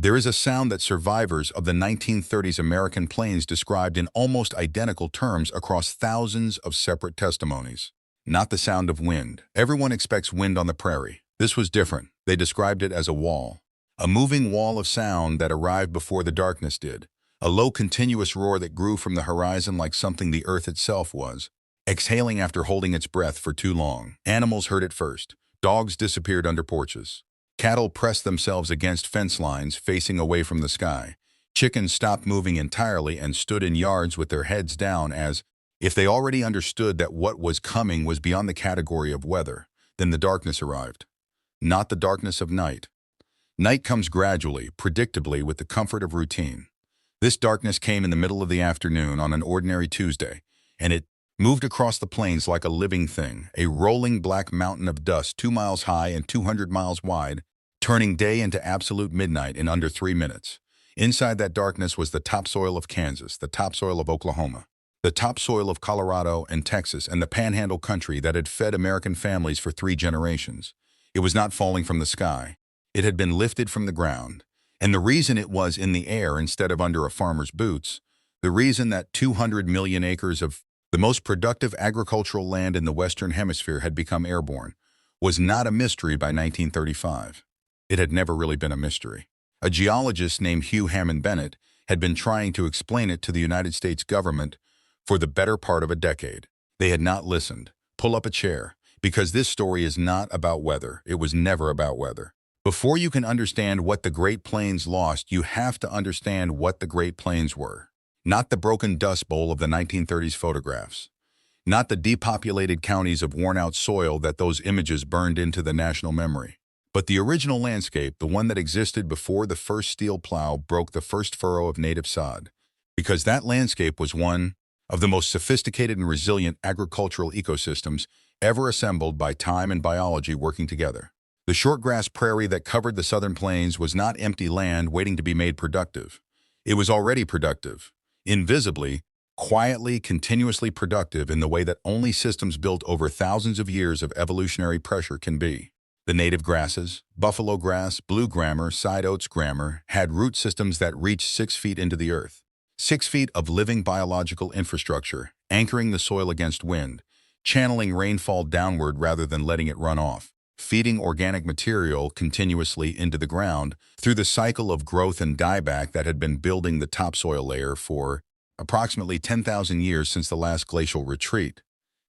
There is a sound that survivors of the 1930s American plains described in almost identical terms across thousands of separate testimonies. Not the sound of wind. Everyone expects wind on the prairie. This was different. They described it as a wall. A moving wall of sound that arrived before the darkness did. A low continuous roar that grew from the horizon like something the earth itself was, exhaling after holding its breath for too long. Animals heard it first. Dogs disappeared under porches. Cattle pressed themselves against fence lines facing away from the sky. Chickens stopped moving entirely and stood in yards with their heads down as if they already understood that what was coming was beyond the category of weather. Then the darkness arrived. Not the darkness of night. Night comes gradually, predictably, with the comfort of routine. This darkness came in the middle of the afternoon on an ordinary Tuesday, and it moved across the plains like a living thing, a rolling black mountain of dust 2 miles high and 200 miles wide, turning day into absolute midnight in under 3 minutes. Inside that darkness was the topsoil of Kansas, the topsoil of Oklahoma, the topsoil of Colorado and Texas, and the panhandle country that had fed American families for 3 generations. It was not falling from the sky. It had been lifted from the ground. And the reason it was in the air instead of under a farmer's boots, the reason that 200 million acres of the most productive agricultural land in the Western Hemisphere had become airborne, was not a mystery by 1935. It had never really been a mystery. A geologist named Hugh Hammond Bennett had been trying to explain it to the United States government for the better part of a decade. They had not listened. Pull up a chair, because this story is not about weather. It was never about weather. Before you can understand what the Great Plains lost, you have to understand what the Great Plains were. Not the broken dust bowl of the 1930s photographs. Not the depopulated counties of worn-out soil that those images burned into the national memory. But the original landscape, the one that existed before the first steel plow broke the first furrow of native sod. Because that landscape was one of the most sophisticated and resilient agricultural ecosystems ever assembled by time and biology working together. The shortgrass prairie that covered the southern plains was not empty land waiting to be made productive. It was already productive, invisibly, quietly, continuously productive in the way that only systems built over thousands of years of evolutionary pressure can be. The native grasses, buffalo grass, blue grammer, side oats grammer, had root systems that reached 6 feet into the earth. 6 feet of living biological infrastructure, anchoring the soil against wind, channeling rainfall downward rather than letting it run off, feeding organic material continuously into the ground through the cycle of growth and dieback that had been building the topsoil layer for approximately 10,000 years since the last glacial retreat.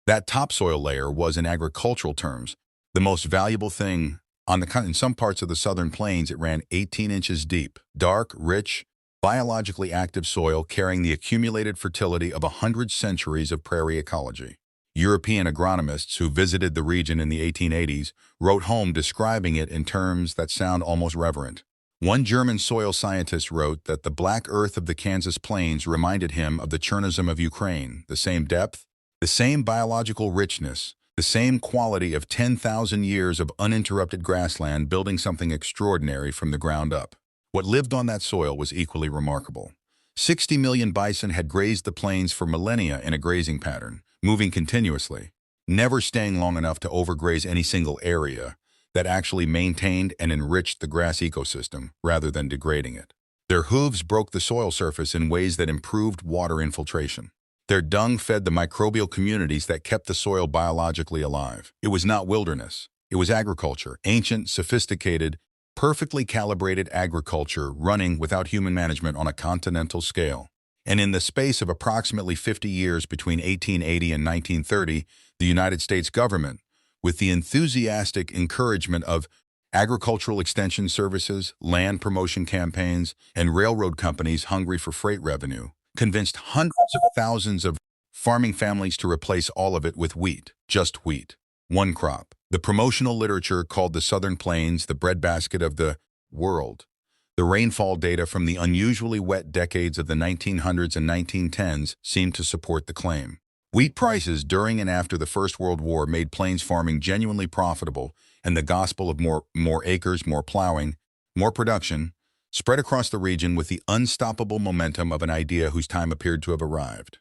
That topsoil layer was, in agricultural terms, the most valuable thing in some parts of the southern plains. It ran 18 inches deep, dark, rich, biologically active soil carrying the accumulated fertility of 100 centuries of prairie ecology. European agronomists who visited the region in the 1880s wrote home describing it in terms that sound almost reverent. One German soil scientist wrote that the black earth of the Kansas plains reminded him of the Chernozem of Ukraine, the same depth, the same biological richness, the same quality of 10,000 years of uninterrupted grassland building something extraordinary from the ground up. What lived on that soil was equally remarkable. 60 million bison had grazed the plains for millennia in a grazing pattern, moving continuously, never staying long enough to overgraze any single area, that actually maintained and enriched the grass ecosystem rather than degrading it. Their hooves broke the soil surface in ways that improved water infiltration. Their dung fed the microbial communities that kept the soil biologically alive. It was not wilderness. It was agriculture, ancient, sophisticated, perfectly calibrated agriculture running without human management on a continental scale. And in the space of approximately 50 years between 1880 and 1930, the United States government, with the enthusiastic encouragement of agricultural extension services, land promotion campaigns, and railroad companies hungry for freight revenue, convinced hundreds of thousands of farming families to replace all of it with wheat, just wheat, one crop. The promotional literature called the Southern Plains the breadbasket of the world. The rainfall data from the unusually wet decades of the 1900s and 1910s seemed to support the claim. Wheat prices during and after the First World War made plains farming genuinely profitable, and the gospel of more acres, more plowing, more production spread across the region with the unstoppable momentum of an idea whose time appeared to have arrived.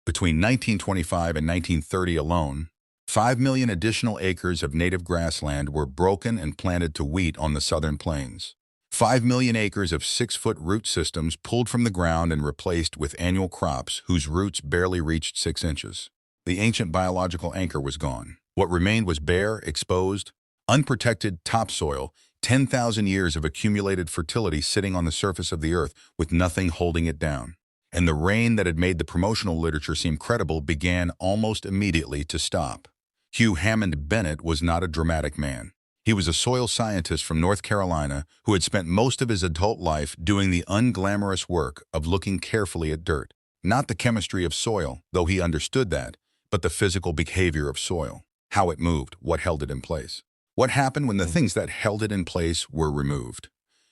Between 1925 and 1930 alone, 5 million additional acres of native grassland were broken and planted to wheat on the southern plains. 5 million acres of 6-foot root systems pulled from the ground and replaced with annual crops whose roots barely reached 6 inches. The ancient biological anchor was gone. What remained was bare, exposed, unprotected topsoil, 10,000 years of accumulated fertility sitting on the surface of the earth with nothing holding it down. And the rain that had made the promotional literature seem credible began almost immediately to stop. Hugh Hammond Bennett was not a dramatic man. He was a soil scientist from North Carolina who had spent most of his adult life doing the unglamorous work of looking carefully at dirt. Not the chemistry of soil, though he understood that, but the physical behavior of soil, how it moved, what held it in place. What happened when the things that held it in place were removed?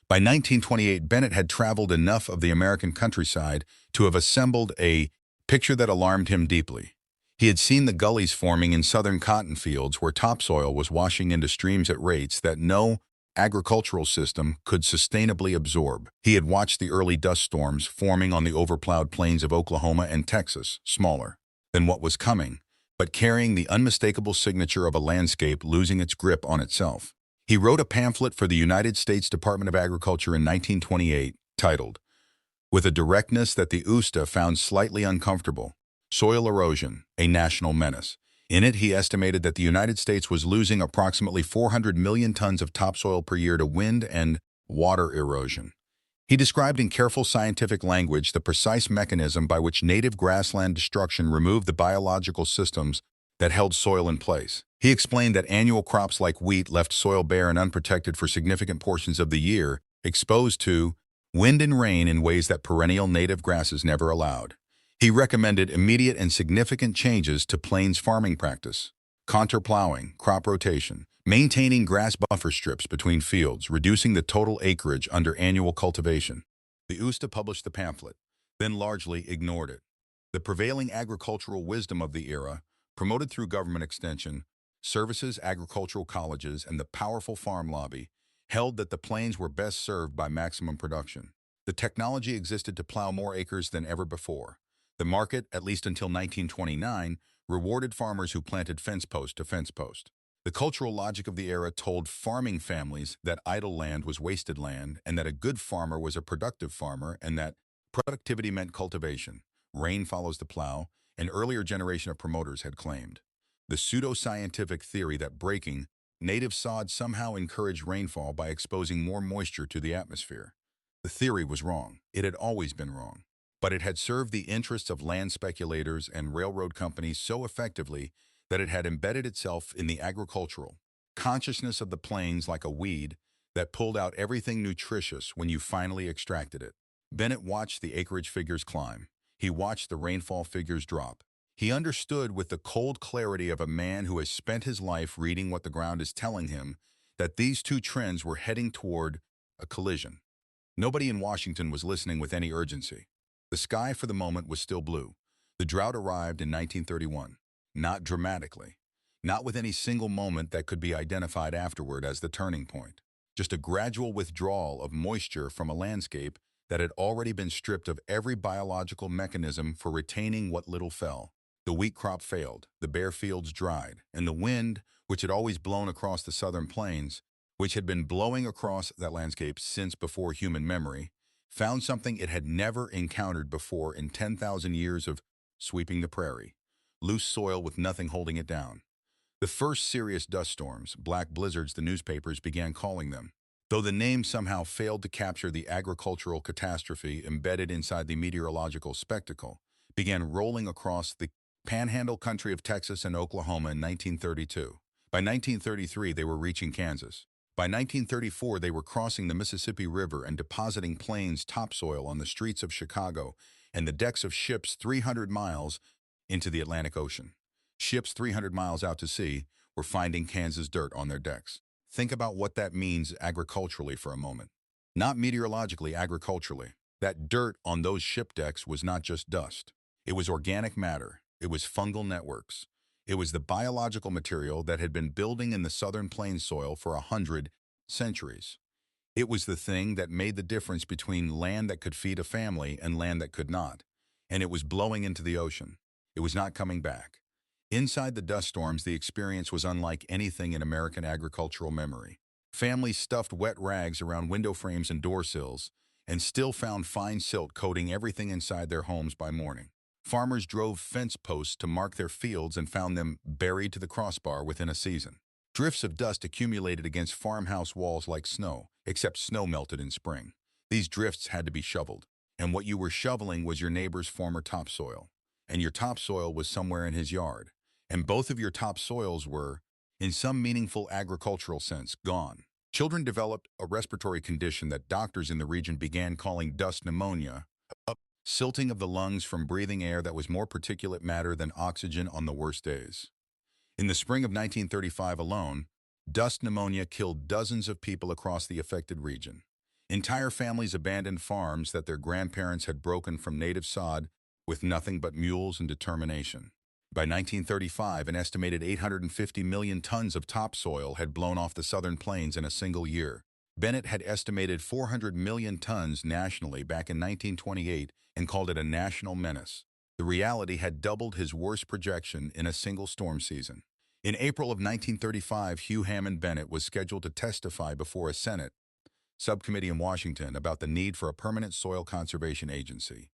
By 1928, Bennett had traveled enough of the American countryside to have assembled a picture that alarmed him deeply. He had seen the gullies forming in southern cotton fields where topsoil was washing into streams at rates that no agricultural system could sustainably absorb. He had watched the early dust storms forming on the overplowed plains of Oklahoma and Texas, smaller than what was coming, but carrying the unmistakable signature of a landscape losing its grip on itself. He wrote a pamphlet for the United States Department of Agriculture in 1928, titled, with a directness that the USDA found slightly uncomfortable, Soil Erosion, a National Menace. In it, he estimated that the United States was losing approximately 400 million tons of topsoil per year to wind and water erosion. He described in careful scientific language the precise mechanism by which native grassland destruction removed the biological systems that held soil in place. He explained that annual crops like wheat left soil bare and unprotected for significant portions of the year, exposed to wind and rain in ways that perennial native grasses never allowed. He recommended immediate and significant changes to plains farming practice, contour plowing, crop rotation, maintaining grass buffer strips between fields, reducing the total acreage under annual cultivation. The USDA published the pamphlet, then largely ignored it. The prevailing agricultural wisdom of the era, promoted through government extension, services, agricultural colleges, and the powerful farm lobby, held that the plains were best served by maximum production. The technology existed to plow more acres than ever before. The market, at least until 1929, rewarded farmers who planted fence post to fence post. The cultural logic of the era told farming families that idle land was wasted land and that a good farmer was a productive farmer and that productivity meant cultivation. Rain follows the plow, an earlier generation of promoters had claimed. The pseudo-scientific theory that breaking native sod somehow encouraged rainfall by exposing more moisture to the atmosphere. The theory was wrong. It had always been wrong. But it had served the interests of land speculators and railroad companies so effectively that it had embedded itself in the agricultural consciousness of the plains like a weed that pulled out everything nutritious when you finally extracted it. Bennett watched the acreage figures climb. He watched the rainfall figures drop. He understood with the cold clarity of a man who has spent his life reading what the ground is telling him that these two trends were heading toward a collision. Nobody in Washington was listening with any urgency. The sky for the moment was still blue. The drought arrived in 1931, not dramatically, not with any single moment that could be identified afterward as the turning point, just a gradual withdrawal of moisture from a landscape that had already been stripped of every biological mechanism for retaining what little fell. The wheat crop failed, the bare fields dried, and the wind, which had always blown across the southern plains, which had been blowing across that landscape since before human memory, found something it had never encountered before in 10,000 years of sweeping the prairie, loose soil with nothing holding it down. The first serious dust storms, black blizzards the newspapers began calling them, though the name somehow failed to capture the agricultural catastrophe embedded inside the meteorological spectacle, began rolling across the panhandle country of Texas and Oklahoma in 1932. By 1933, they were reaching Kansas. By 1934, they were crossing the Mississippi River and depositing plains topsoil on the streets of Chicago and the decks of ships 300 miles into the Atlantic Ocean. Ships 300 miles out to sea were finding Kansas dirt on their decks. Think about what that means agriculturally for a moment. Not meteorologically, agriculturally. That dirt on those ship decks was not just dust. It was organic matter. It was fungal networks. It was the biological material that had been building in the southern plains soil for 100 centuries. It was the thing that made the difference between land that could feed a family and land that could not. And it was blowing into the ocean. It was not coming back. Inside the dust storms, the experience was unlike anything in American agricultural memory. Families stuffed wet rags around window frames and door sills and still found fine silt coating everything inside their homes by morning. Farmers drove fence posts to mark their fields and found them buried to the crossbar within a season. Drifts of dust accumulated against farmhouse walls like snow, except snow melted in spring. These drifts had to be shoveled, and what you were shoveling was your neighbor's former topsoil. And your topsoil was somewhere in his yard. And both of your topsoils were, in some meaningful agricultural sense, gone. Children developed a respiratory condition that doctors in the region began calling dust pneumonia, a silting of the lungs from breathing air that was more particulate matter than oxygen on the worst days. In the spring of 1935 alone, dust pneumonia killed dozens of people across the affected region. Entire families abandoned farms that their grandparents had broken from native sod with nothing but mules and determination. By 1935, an estimated 850 million tons of topsoil had blown off the southern plains in a single year. Bennett had estimated 400 million tons nationally back in 1928 and called it a national menace. The reality had doubled his worst projection in a single storm season. In April of 1935, Hugh Hammond Bennett was scheduled to testify before a Senate subcommittee in Washington about the need for a permanent soil conservation agency.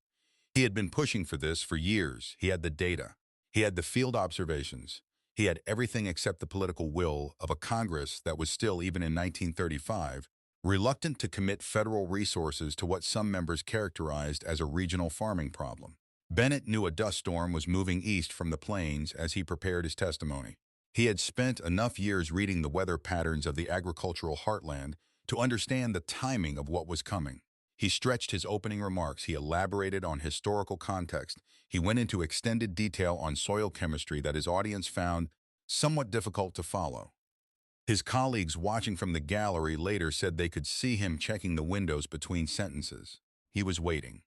He had been pushing for this for years. He had the data. He had the field observations. He had everything except the political will of a Congress that was still, even in 1935, reluctant to commit federal resources to what some members characterized as a regional farming problem. Bennett knew a dust storm was moving east from the plains as he prepared his testimony. He had spent enough years reading the weather patterns of the agricultural heartland to understand the timing of what was coming. He stretched his opening remarks. He elaborated on historical context. He went into extended detail on soil chemistry that his audience found somewhat difficult to follow. His colleagues watching from the gallery later said they could see him checking the windows between sentences. He was waiting.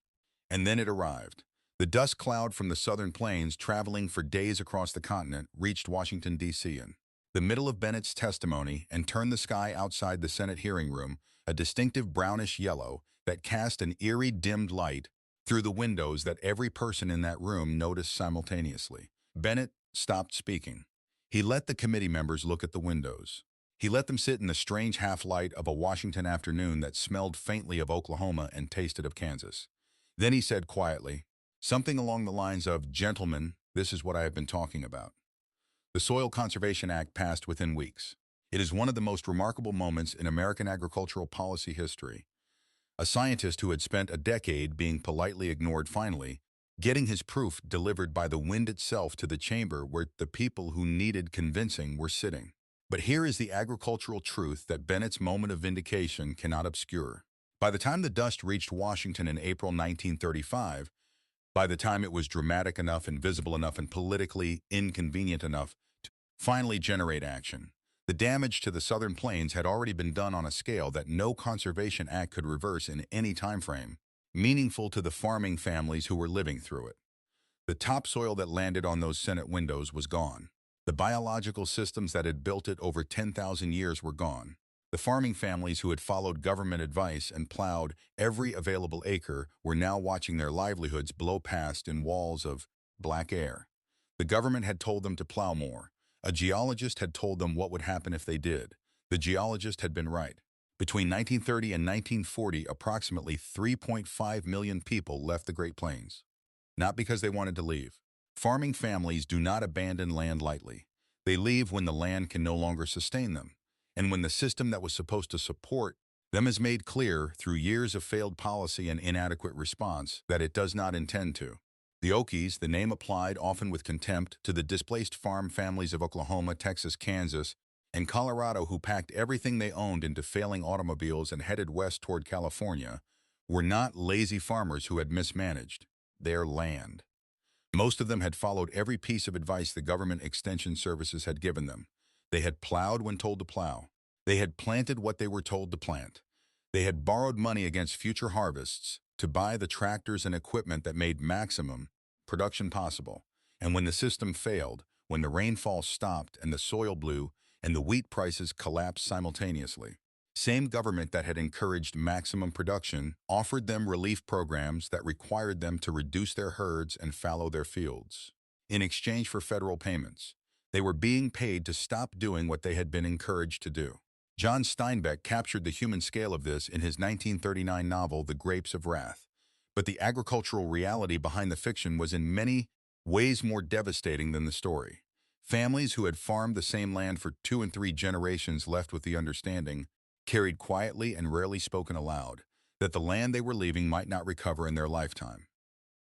And then it arrived. The dust cloud from the southern plains, traveling for days across the continent, reached Washington, D.C. in the middle of Bennett's testimony and turned the sky outside the Senate hearing room a distinctive brownish yellow that cast an eerie dimmed light through the windows that every person in that room noticed simultaneously. Bennett stopped speaking. He let the committee members look at the windows. He let them sit in the strange half-light of a Washington afternoon that smelled faintly of Oklahoma and tasted of Kansas. Then he said quietly, something along the lines of, "Gentlemen, this is what I have been talking about." The Soil Conservation Act passed within weeks. It is one of the most remarkable moments in American agricultural policy history. A scientist who had spent a decade being politely ignored finally, getting his proof delivered by the wind itself to the chamber where the people who needed convincing were sitting. But here is the agricultural truth that Bennett's moment of vindication cannot obscure. By the time the dust reached Washington in April 1935, by the time it was dramatic enough and visible enough and politically inconvenient enough to finally generate action, the damage to the southern plains had already been done on a scale that no conservation act could reverse in any time frame, meaningful to the farming families who were living through it. The topsoil that landed on those Senate windows was gone. The biological systems that had built it over 10,000 years were gone. The farming families who had followed government advice and plowed every available acre were now watching their livelihoods blow past in walls of black air. The government had told them to plow more. A geologist had told them what would happen if they did. The geologist had been right. Between 1930 and 1940, approximately 3.5 million people left the Great Plains. Not because they wanted to leave. Farming families do not abandon land lightly. They leave when the land can no longer sustain them, and when the system that was supposed to support them has made clear through years of failed policy and inadequate response that it does not intend to. The Okies, the name applied often with contempt to the displaced farm families of Oklahoma, Texas, Kansas, and Colorado who packed everything they owned into failing automobiles and headed west toward California, were not lazy farmers who had mismanaged their land. Most of them had followed every piece of advice the government extension services had given them. They had plowed when told to plow. They had planted what they were told to plant. They had borrowed money against future harvests to buy the tractors and equipment that made maximum production possible. And when the system failed, when the rainfall stopped and the soil blew and the wheat prices collapsed simultaneously, same government that had encouraged maximum production offered them relief programs that required them to reduce their herds and fallow their fields. In exchange for federal payments, they were being paid to stop doing what they had been encouraged to do. John Steinbeck captured the human scale of this in his 1939 novel, The Grapes of Wrath. But the agricultural reality behind the fiction was in many ways more devastating than the story. Families who had farmed the same land for 2 and 3 generations left with the understanding, carried quietly and rarely spoken aloud, that the land they were leaving might not recover in their lifetime.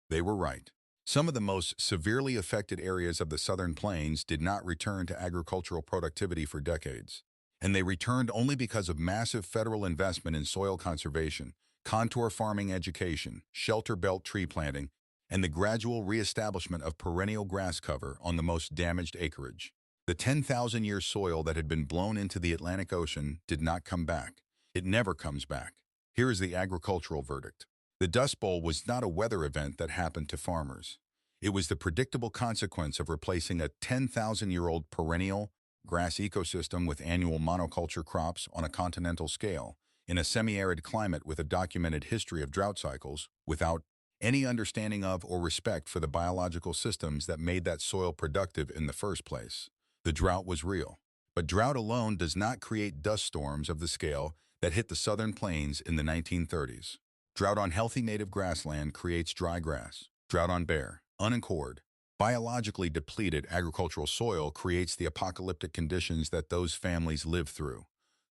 They were right. Some of the most severely affected areas of the southern plains did not return to agricultural productivity for decades, and they returned only because of massive federal investment in soil conservation, contour farming education, shelter belt tree planting, and the gradual reestablishment of perennial grass cover on the most damaged acreage. The 10,000-year soil that had been blown into the Atlantic Ocean did not come back. It never comes back. Here is the agricultural verdict. The Dust Bowl was not a weather event that happened to farmers. It was the predictable consequence of replacing a 10,000-year-old perennial grass ecosystem with annual monoculture crops on a continental scale, in a semi-arid climate with a documented history of drought cycles, without any understanding of or respect for the biological systems that made that soil productive in the first place. The drought was real. But drought alone does not create dust storms of the scale that hit the southern plains in the 1930s. Drought on healthy native grassland creates dry grass. Drought on bare, unanchored, biologically depleted agricultural soil creates the apocalyptic conditions that those families live through.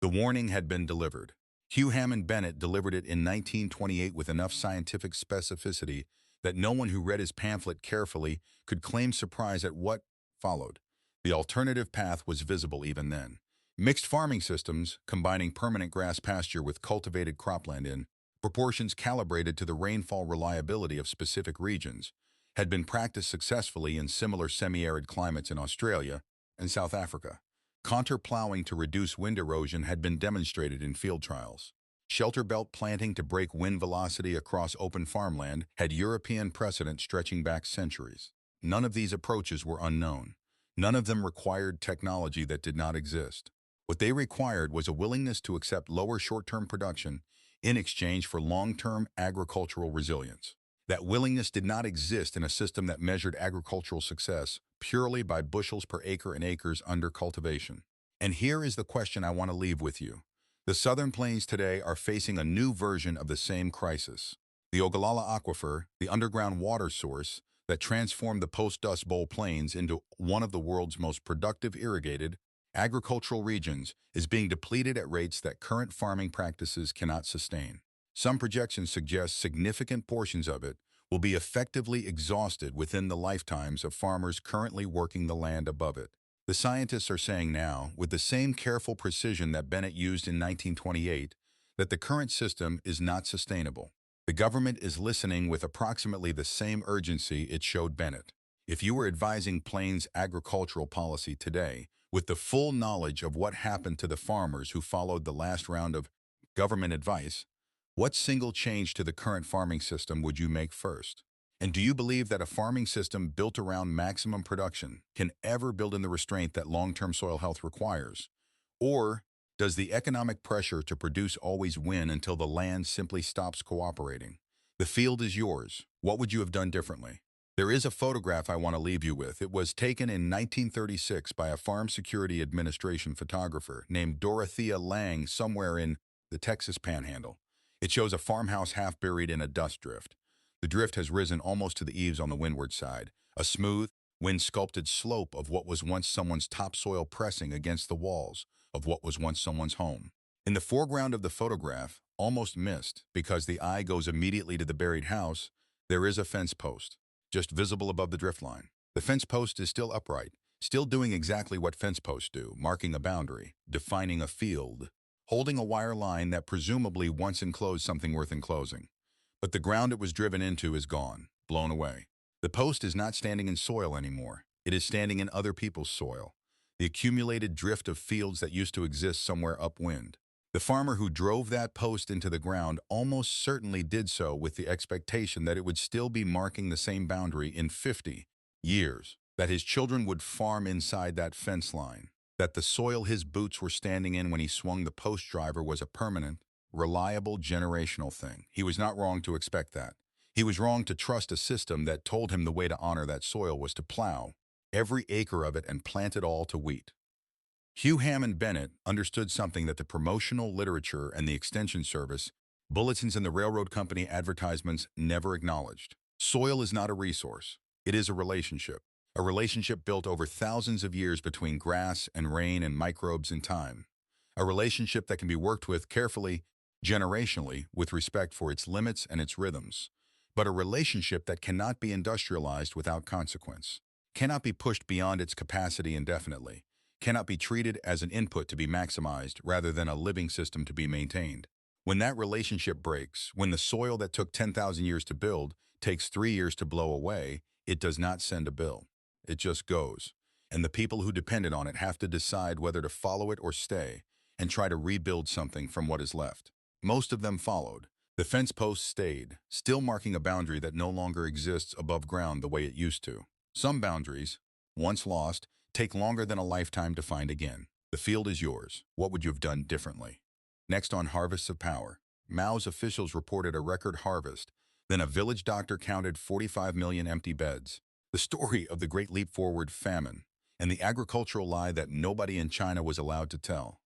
The warning had been delivered. Hugh Hammond Bennett delivered it in 1928 with enough scientific specificity that no one who read his pamphlet carefully could claim surprise at what followed. The alternative path was visible even then. Mixed farming systems, combining permanent grass pasture with cultivated cropland in proportions calibrated to the rainfall reliability of specific regions, had been practiced successfully in similar semi-arid climates in Australia and South Africa. Contour plowing to reduce wind erosion had been demonstrated in field trials. Shelter belt planting to break wind velocity across open farmland had European precedent stretching back centuries. None of these approaches were unknown. None of them required technology that did not exist. What they required was a willingness to accept lower short-term production in exchange for long-term agricultural resilience. That willingness did not exist in a system that measured agricultural success purely by bushels per acre and acres under cultivation. And here is the question I want to leave with you. The southern plains today are facing a new version of the same crisis. The Ogallala Aquifer, the underground water source that transformed the post-Dust Bowl plains into one of the world's most productive irrigated agricultural regions, is being depleted at rates that current farming practices cannot sustain. Some projections suggest significant portions of it will be effectively exhausted within the lifetimes of farmers currently working the land above it. The scientists are saying now, with the same careful precision that Bennett used in 1928, that the current system is not sustainable. The government is listening with approximately the same urgency it showed Bennett. If you were advising Plains agricultural policy today, with the full knowledge of what happened to the farmers who followed the last round of government advice, what single change to the current farming system would you make first? And do you believe that a farming system built around maximum production can ever build in the restraint that long-term soil health requires? Or does the economic pressure to produce always win until the land simply stops cooperating? The field is yours. What would you have done differently? There is a photograph I want to leave you with. It was taken in 1936 by a Farm Security Administration photographer named Dorothea Lange somewhere in the Texas Panhandle. It shows a farmhouse half buried in a dust drift. The drift has risen almost to the eaves on the windward side, a smooth, wind-sculpted slope of what was once someone's topsoil pressing against the walls of what was once someone's home. In the foreground of the photograph, almost missed because the eye goes immediately to the buried house, there is a fence post, just visible above the drift line. The fence post is still upright, still doing exactly what fence posts do, marking a boundary, defining a field, holding a wire line that presumably once enclosed something worth enclosing. But the ground it was driven into is gone, blown away. The post is not standing in soil anymore. It is standing in other people's soil, the accumulated drift of fields that used to exist somewhere upwind. The farmer who drove that post into the ground almost certainly did so with the expectation that it would still be marking the same boundary in 50 years, that his children would farm inside that fence line, that the soil his boots were standing in when he swung the post driver was a permanent, reliable generational thing. He was not wrong to expect that. He was wrong to trust a system that told him the way to honor that soil was to plow every acre of it and plant it all to wheat. Hugh Hammond Bennett understood something that the promotional literature and the extension service, bulletins and the railroad company advertisements never acknowledged. Soil is not a resource. It is a relationship built over thousands of years between grass and rain and microbes and time. A relationship that can be worked with carefully, generationally, with respect for its limits and its rhythms. But a relationship that cannot be industrialized without consequence, cannot be pushed beyond its capacity indefinitely, cannot be treated as an input to be maximized rather than a living system to be maintained. When that relationship breaks, when the soil that took 10,000 years to build takes 3 years to blow away, it does not send a bill. It just goes. And the people who depended on it have to decide whether to follow it or stay and try to rebuild something from what is left. Most of them followed. The fence posts stayed, still marking a boundary that no longer exists above ground the way it used to. Some boundaries, once lost, take longer than a lifetime to find again. The field is yours. What would you have done differently? Next on Harvests of Power, Mao's officials reported a record harvest. Then a village doctor counted 45 million empty beds. The story of the Great Leap Forward famine and the agricultural lie that nobody in China was allowed to tell.